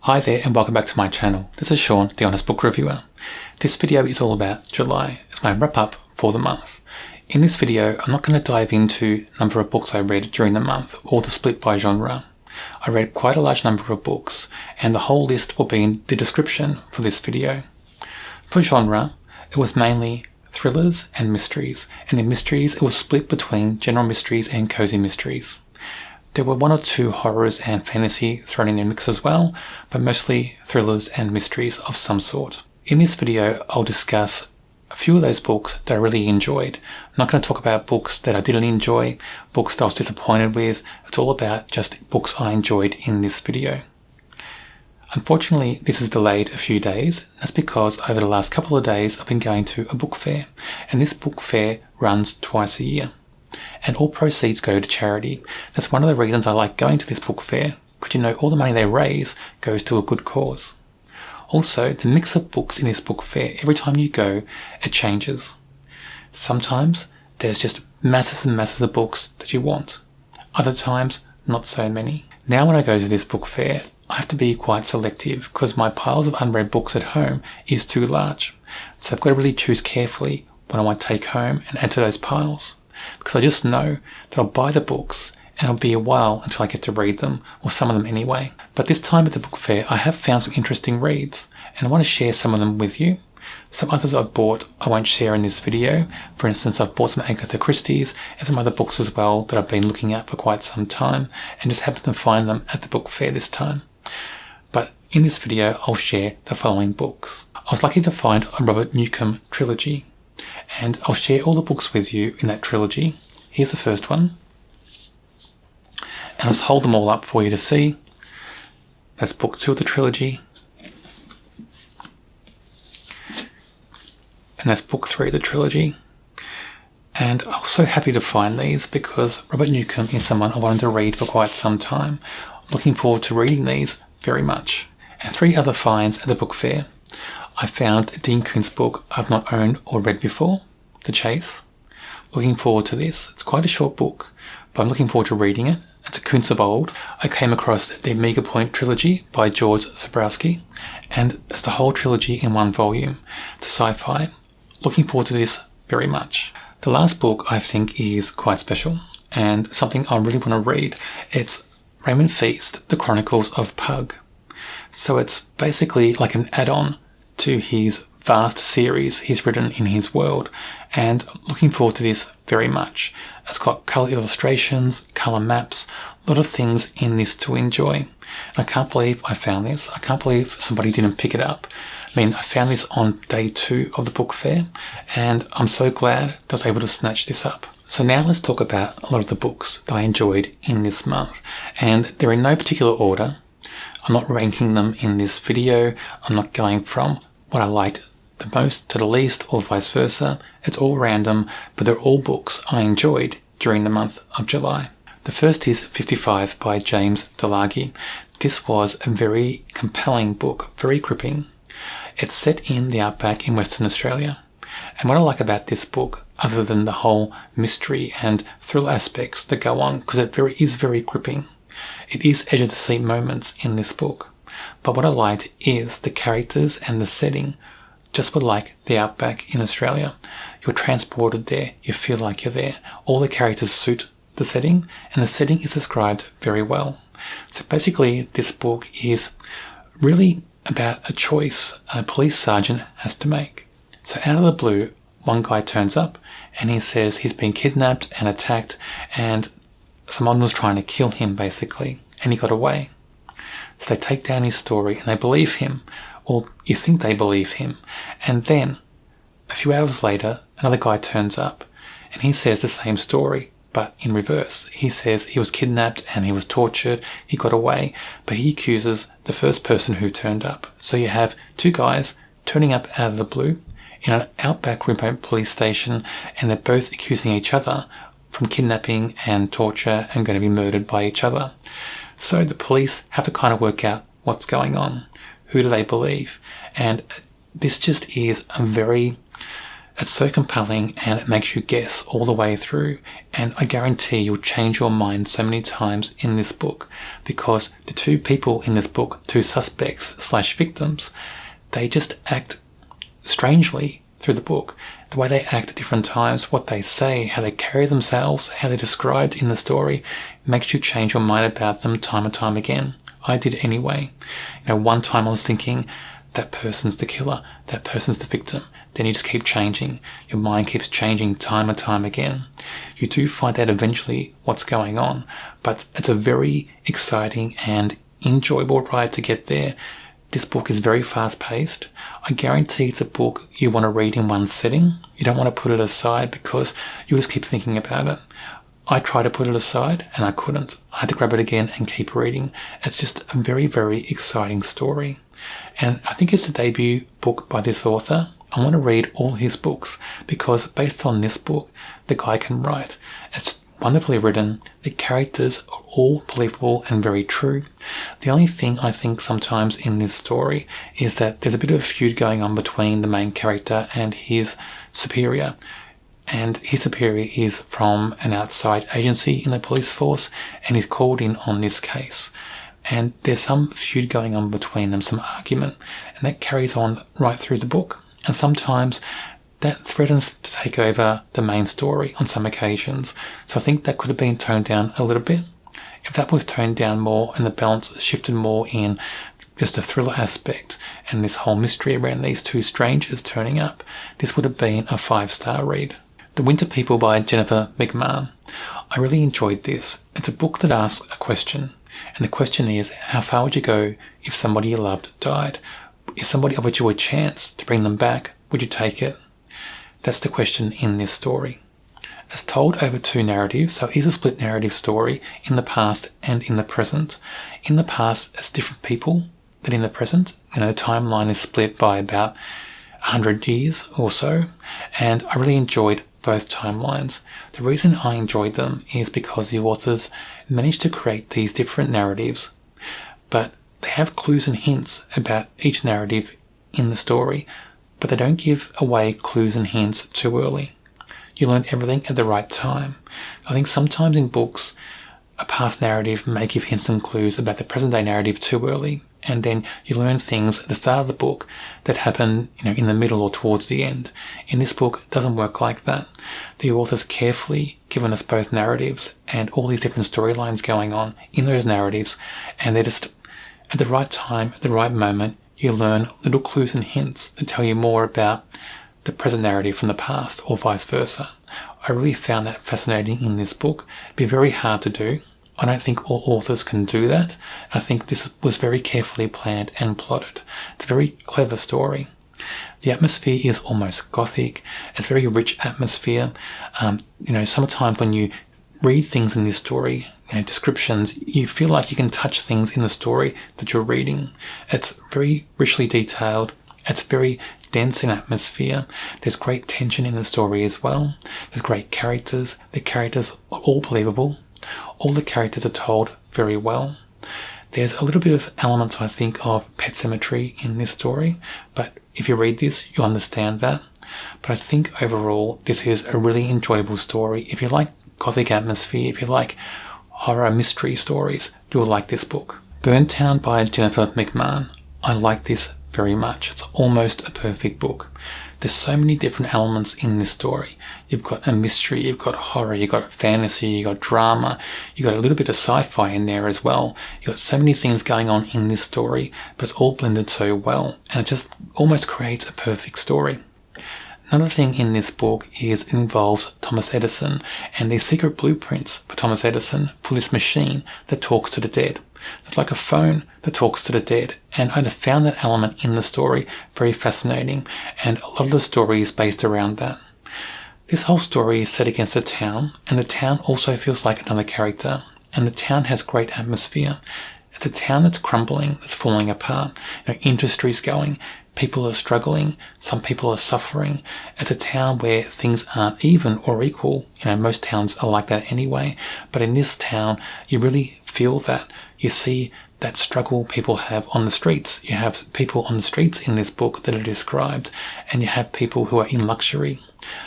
Hi there and welcome back to my channel. This is Sean, the Honest Book Reviewer. This video is all about July. It's my wrap up for the month. In this video, I'm not going to dive into the number of books I read during the month or the split by genre. I read quite a large number of books and the whole list will be in the description for this video. For genre, it was mainly thrillers and mysteries, and in mysteries it was split between general mysteries and cozy mysteries. There were one or two horrors and fantasy thrown in the mix as well, but mostly thrillers and mysteries of some sort. In this video, I'll discuss a few of those books that I really enjoyed. I'm not going to talk about books that I didn't enjoy, books that I was disappointed with. It's all about just books I enjoyed in this video. Unfortunately, this is delayed a few days. That's because over the last couple of days I've been going to a book fair, and this book fair runs twice a year. And all proceeds go to charity. That's one of the reasons I like going to this book fair, because you know all the money they raise goes to a good cause. Also, the mix of books in this book fair, every time you go, it changes. Sometimes there's just masses and masses of books that you want. Other times, not so many. Now when I go to this book fair, I have to be quite selective because my piles of unread books at home is too large. So I've got to really choose carefully what I want to take home and add to those piles. Because I just know that I'll buy the books and it'll be a while until I get to read them, or some of them anyway. But this time at the book fair I have found some interesting reads and I want to share some of them with you. Some others I've bought I won't share in this video. For instance, I've bought some Agatha Christie's and some other books as well that I've been looking at for quite some time and just happened to find them at the book fair this time. But in this video I'll share the following books. I was lucky to find a Robert Newcomb trilogy, and I'll share all the books with you in that trilogy. Here's the first one, and I'll just hold them all up for you to see. That's book 2 of the trilogy, and that's book 3 of the trilogy. And I was so happy to find these because Robert Newcomb is someone I wanted to read for quite some time. I'm looking forward to reading these very much. And 3 other finds at the book fair. I found a Dean Koontz book I've not owned or read before, The Chase. Looking forward to this. It's quite a short book, but I'm looking forward to reading it. It's a Koontz of old. I came across the Mega Point trilogy by George Zabrowski, and it's the whole trilogy in one volume. It's a sci-fi. Looking forward to this very much. The last book I think is quite special and something I really want to read. It's Raymond Feast, The Chronicles of Pug. So it's basically like an add-on to his vast series he's written in his world, and I'm looking forward to this very much. It's got colour illustrations, colour maps, a lot of things in this to enjoy. And I can't believe I found this. I can't believe somebody didn't pick it up. I mean, I found this on day 2 of the book fair, and I'm so glad that I was able to snatch this up. So now let's talk about a lot of the books that I enjoyed in this month, and they're in no particular order. I'm not ranking them in this video. I'm not going from what I liked the most to the least or vice versa. It's all random, but they're all books I enjoyed during the month of July. The first is 55 by James Delagi. This was a very compelling book, very gripping. It's set in the outback in Western Australia. And what I like about this book, other than the whole mystery and thrill aspects that go on, because it is very gripping. It is edge of the seat moments in this book. But what I liked is the characters and the setting just were like the outback in Australia. You're transported there, you feel like you're there. All the characters suit the setting, and the setting is described very well. So basically this book is really about a choice a police sergeant has to make. So out of the blue, one guy turns up and he says he's been kidnapped and attacked and someone was trying to kill him basically, and he got away. So they take down his story and they believe him, or you think they believe him. And then, a few hours later, another guy turns up and he says the same story, but in reverse. He says he was kidnapped and he was tortured, he got away, but he accuses the first person who turned up. So you have 2 guys turning up out of the blue in an outback remote police station, and they're both accusing each other from kidnapping and torture and going to be murdered by each other. So the police have to kind of work out what's going on. Who do they believe? And this just is a very It's so compelling and it makes you guess all the way through, and I guarantee you'll change your mind so many times in this book, because the two people in this book, two suspects / victims, they just act strangely through the book. The way they act at different times, what they say, how they carry themselves, how they're described in the story, makes you change your mind about them time and time again. I did anyway. One time I was thinking, that person's the killer, that person's the victim. Then you just keep changing. Your mind keeps changing time and time again. You do find out eventually what's going on, but it's a very exciting and enjoyable ride to get there. This book is very fast-paced. I guarantee it's a book you want to read in one sitting. You don't want to put it aside because you'll just keep thinking about it. I tried to put it aside and I couldn't. I had to grab it again and keep reading. It's just a very, very exciting story. And I think it's a debut book by this author. I want to read all his books because based on this book, the guy can write. It's wonderfully written. The characters are all believable and very true. The only thing I think sometimes in this story is that there's a bit of a feud going on between the main character and his superior. And his superior is from an outside agency in the police force and he's called in on this case. And there's some feud going on between them, some argument, and that carries on right through the book. And sometimes that threatens to take over the main story on some occasions. So I think that could have been toned down a little bit. If that was toned down more and the balance shifted more in just a thriller aspect and this whole mystery around these two strangers turning up, this would have been a 5-star read. The Winter People by Jennifer McMahon. I really enjoyed this. It's a book that asks a question. And the question is, how far would you go if somebody you loved died? If somebody offered you a chance to bring them back, would you take it? That's the question in this story. It's told over 2 narratives, so it is a split narrative story in the past and in the present. In the past, it's different people than in the present. The timeline is split by about 100 years or so, and I really enjoyed both timelines. The reason I enjoyed them is because the authors managed to create these different narratives, but they have clues and hints about each narrative in the story, but they don't give away clues and hints too early. You learn everything at the right time. I think sometimes in books, a past narrative may give hints and clues about the present day narrative too early, and then you learn things at the start of the book that happen, in the middle or towards the end. In this book, it doesn't work like that. The author's carefully given us both narratives and all these different storylines going on in those narratives, and they're just at the right time, at the right moment, you learn little clues and hints that tell you more about the present narrative from the past or vice versa. I really found that fascinating in this book. It'd be very hard to do. I don't think all authors can do that. I think this was very carefully planned and plotted. It's a very clever story. The atmosphere is almost gothic. It's a very rich atmosphere. Sometimes when you read things in this story, descriptions, you feel like you can touch things in the story that you're reading. It's very richly detailed. It's very dense in atmosphere. There's great tension in the story as well. There's great characters. The characters are all believable. All the characters are told very well. There's a little bit of elements, I think, of Pet Sematary in this story, but if you read this, you'll understand that. But I think overall, this is a really enjoyable story. If you like gothic atmosphere, if you like horror mystery stories, you'll like this book. Burntown by Jennifer McMahon. I like this very much. It's almost a perfect book. There's so many different elements in this story. You've got a mystery, you've got horror, you've got fantasy, you've got drama, you've got a little bit of sci-fi in there as well. You've got so many things going on in this story, but it's all blended so well, and it just almost creates a perfect story. Another thing in this book is it involves Thomas Edison and the secret blueprints for Thomas Edison for this machine that talks to the dead. It's like a phone that talks to the dead, and I found that element in the story very fascinating, and a lot of the story is based around that. This whole story is set against a town, and the town also feels like another character, and the town has great atmosphere. It's a town that's crumbling, that's falling apart. Industry's going, people are struggling, some people are suffering. It's a town where things aren't even or equal. Most towns are like that anyway, but in this town, you really feel that. You see that struggle people have on the streets. You have people on the streets in this book that are described, and you have people who are in luxury.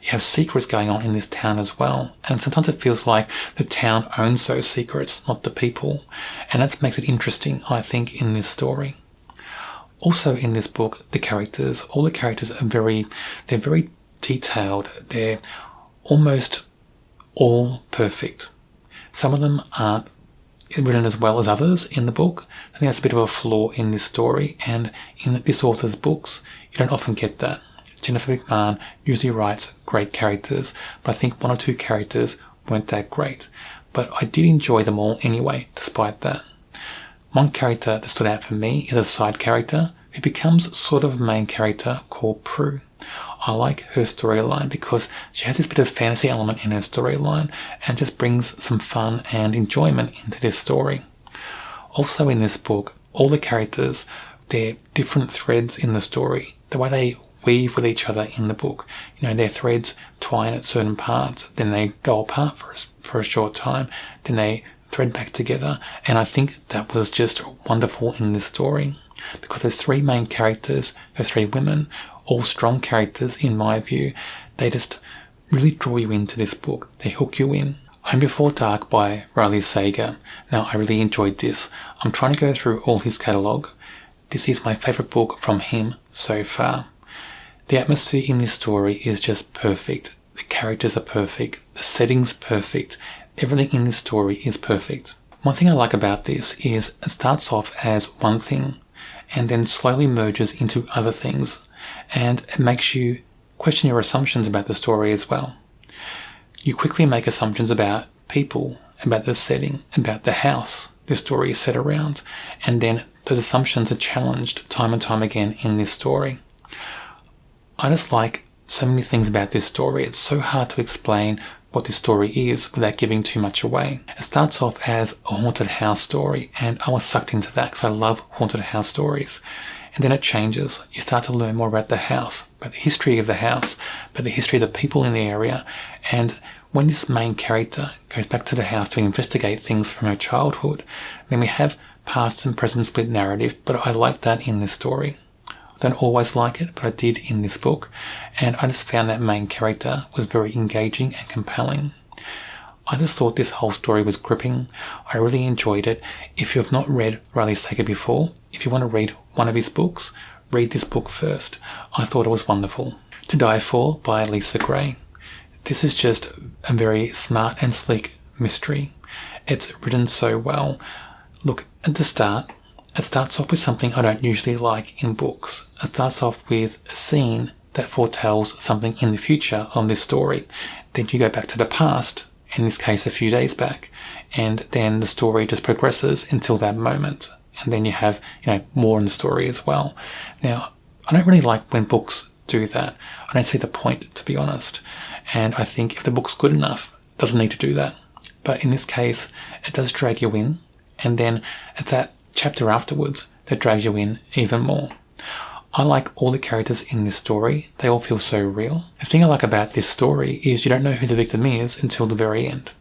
You have secrets going on in this town as well, and sometimes it feels like the town owns those secrets, not the people, and that makes it interesting, I think, in this story. Also in this book, all the characters are very detailed. They're almost all perfect. Some of them aren't written as well as others in the book. I think that's a bit of a flaw in this story, and in this author's books, you don't often get that. Jennifer McMahon usually writes great characters, but I think one or two characters weren't that great. But I did enjoy them all anyway, despite that. One character that stood out for me is a side character who becomes sort of a main character called Prue. I like her storyline because she has this bit of fantasy element in her storyline and just brings some fun and enjoyment into this story. Also in this book, all the characters, they're different threads in the story. The way they weave with each other in the book. Their threads twine at certain parts, then they go apart for a short time, then they thread back together, and I think that was just wonderful in this story because there's three main characters, there's three women, all strong characters in my view. They just really draw you into this book. They hook you in. Home Before Dark by Riley Sager. Now, I really enjoyed this. I'm trying to go through all his catalogue. This is my favourite book from him so far. The atmosphere in this story is just perfect. The characters are perfect. The setting's perfect. Everything in this story is perfect. One thing I like about this is it starts off as one thing and then slowly merges into other things, and it makes you question your assumptions about the story as well. You quickly make assumptions about people, about the setting, about the house this story is set around, and then those assumptions are challenged time and time again in this story. I just like so many things about this story. It's so hard to explain what this story is without giving too much away. It starts off as a haunted house story, and I was sucked into that because I love haunted house stories. And then it changes. You start to learn more about the house, about the history of the house, about the history of the people in the area. And when this main character goes back to the house to investigate things from her childhood, then we have past and present split narrative, but I like that in this story. I don't always like it, but I did in this book, and I just found that main character was very engaging and compelling. I just thought this whole story was gripping. I really enjoyed it. If you have not read Riley Sager before, if you want to read one of his books, read this book first. I thought it was wonderful. To Die For by Lisa Gray. This is just a very smart and sleek mystery. It's written so well. Look, at the start, it starts off with something I don't usually like in books. It starts off with a scene that foretells something in the future on this story. Then you go back to the past, in this case a few days back, and then the story just progresses until that moment. And then you have, more in the story as well. Now, I don't really like when books do that. I don't see the point, to be honest. And I think if the book's good enough, it doesn't need to do that. But in this case, it does drag you in, and then it's that chapter afterwards that drags you in even more. I like all the characters in this story. They all feel so real. The thing I like about this story is you don't know who the victim is until the very end.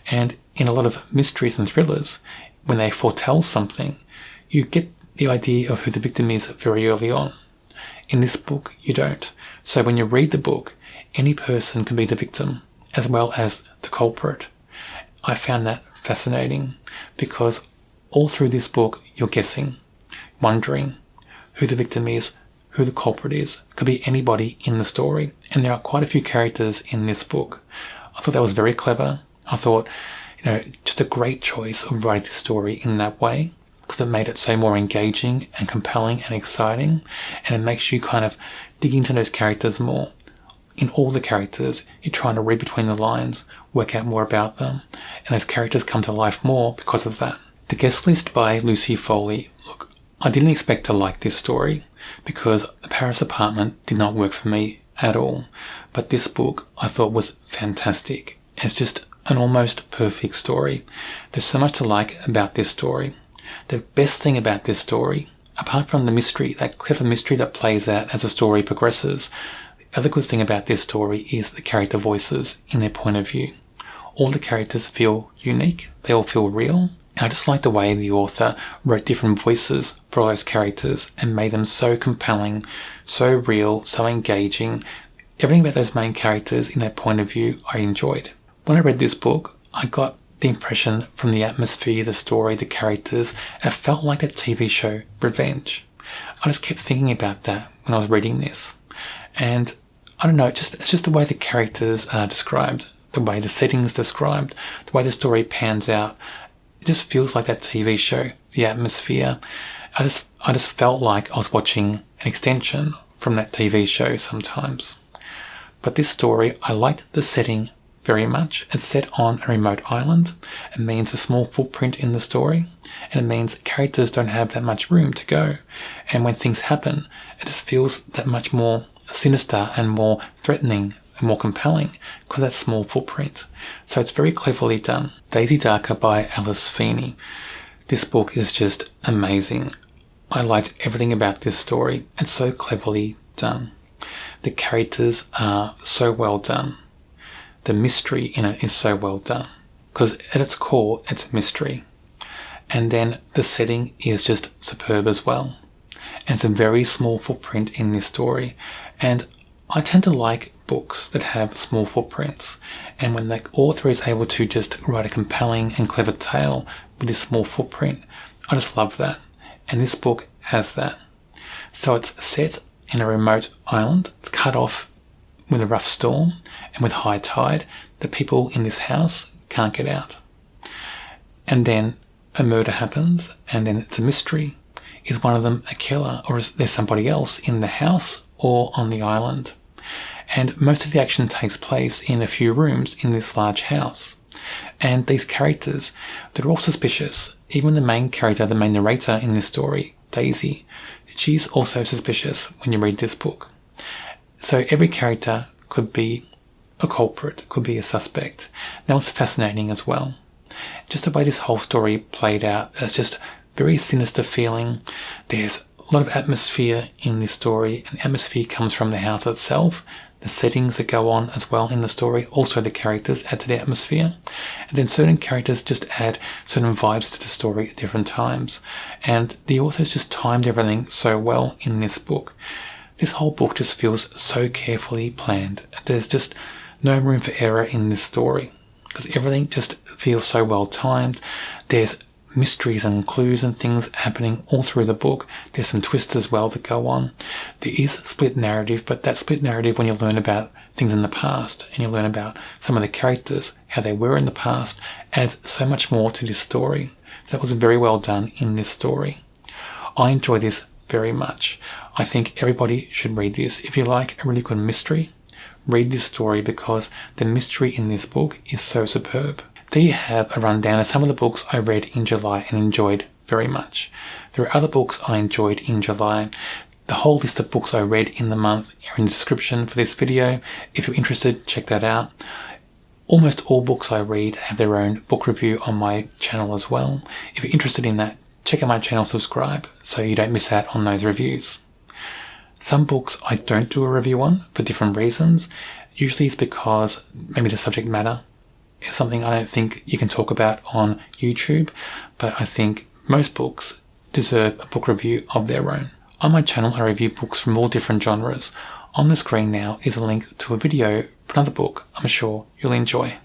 And in a lot of mysteries and thrillers, when they foretell something, you get the idea of who the victim is very early on. In this book, you don't. So when you read the book, any person can be the victim as well as the culprit. I found that fascinating because all through this book, you're guessing, wondering who the victim is, who the culprit is. It could be anybody in the story. And there are quite a few characters in this book. I thought that was very clever. I thought, just a great choice of writing the story in that way because it made it so more engaging and compelling and exciting. And it makes you kind of dig into those characters more. In all the characters, you're trying to read between the lines, work out more about them. And those characters come to life more because of that. The Guest List by Lucy Foley. Look, I didn't expect to like this story because The Paris Apartment did not work for me at all. But this book I thought was fantastic. It's just an almost perfect story. There's so much to like about this story. The best thing about this story, apart from the mystery, that clever mystery that plays out as the story progresses, the other good thing about this story is the character voices in their point of view. All the characters feel unique, they all feel real, And I just like the way the author wrote different voices for all those characters and made them so compelling, so real, so engaging. Everything about those main characters in their point of view I enjoyed. When I read this book, I got the impression from the atmosphere, the story, the characters, it felt like that TV show Revenge. I just kept thinking about that when I was reading this. And I don't know, it's just the way the characters are described, the way the setting's described, the way the story pans out. It just feels like that TV show, the atmosphere. I just felt like I was watching an extension from that TV show sometimes. But this story, I liked the setting very much. It's set on a remote island. It means a small footprint in the story, and it means characters don't have that much room to go. And when things happen, it just feels that much more sinister and more threatening and more compelling because of that small footprint. So it's very cleverly done. Daisy Darker by Alice Feeney. This book is just amazing. I liked everything about this story. It's so cleverly done. The characters are so well done. The mystery in it is so well done because at its core it's a mystery. And then the setting is just superb as well. And it's a very small footprint in this story. And I tend to like books that have small footprints. And when the author is able to just write a compelling and clever tale with this small footprint, I just love that. And this book has that. So it's set in a remote island. It's cut off with a rough storm and with high tide. The people in this house can't get out. And then a murder happens, and then it's a mystery. Is one of them a killer, or is there somebody else in the house or on the island? And most of the action takes place in a few rooms in this large house. And these characters, they're all suspicious. Even the main character, the main narrator in this story, Daisy, she's also suspicious when you read this book. So every character could be a culprit, could be a suspect. That was fascinating as well. Just the way this whole story played out, it's just very sinister feeling. There's a lot of atmosphere in this story, and atmosphere comes from the house itself. The settings that go on as well in the story, also the characters add to the atmosphere. And then certain characters just add certain vibes to the story at different times. And the author's just timed everything so well in this book. This whole book just feels so carefully planned. There's just no room for error in this story because everything just feels so well timed. There's mysteries and clues and things happening all through the book. There's some twists as well that go on. There is split narrative, but that split narrative, when you learn about things in the past and you learn about some of the characters, how they were in the past, adds so much more to this story. So that was very well done in this story. I enjoy this very much. I think everybody should read this. If you like a really good mystery, read this story because the mystery in this book is so superb. There you have a rundown of some of the books I read in July and enjoyed very much. There are other books I enjoyed in July. The whole list of books I read in the month are in the description for this video. If you're interested, check that out. Almost all books I read have their own book review on my channel as well. If you're interested in that, check out my channel, subscribe, so you don't miss out on those reviews. Some books I don't do a review on for different reasons. Usually it's because maybe the subject matter is something I don't think you can talk about on YouTube, but I think most books deserve a book review of their own. On my channel, I review books from all different genres. On the screen now is a link to a video for another book I'm sure you'll enjoy.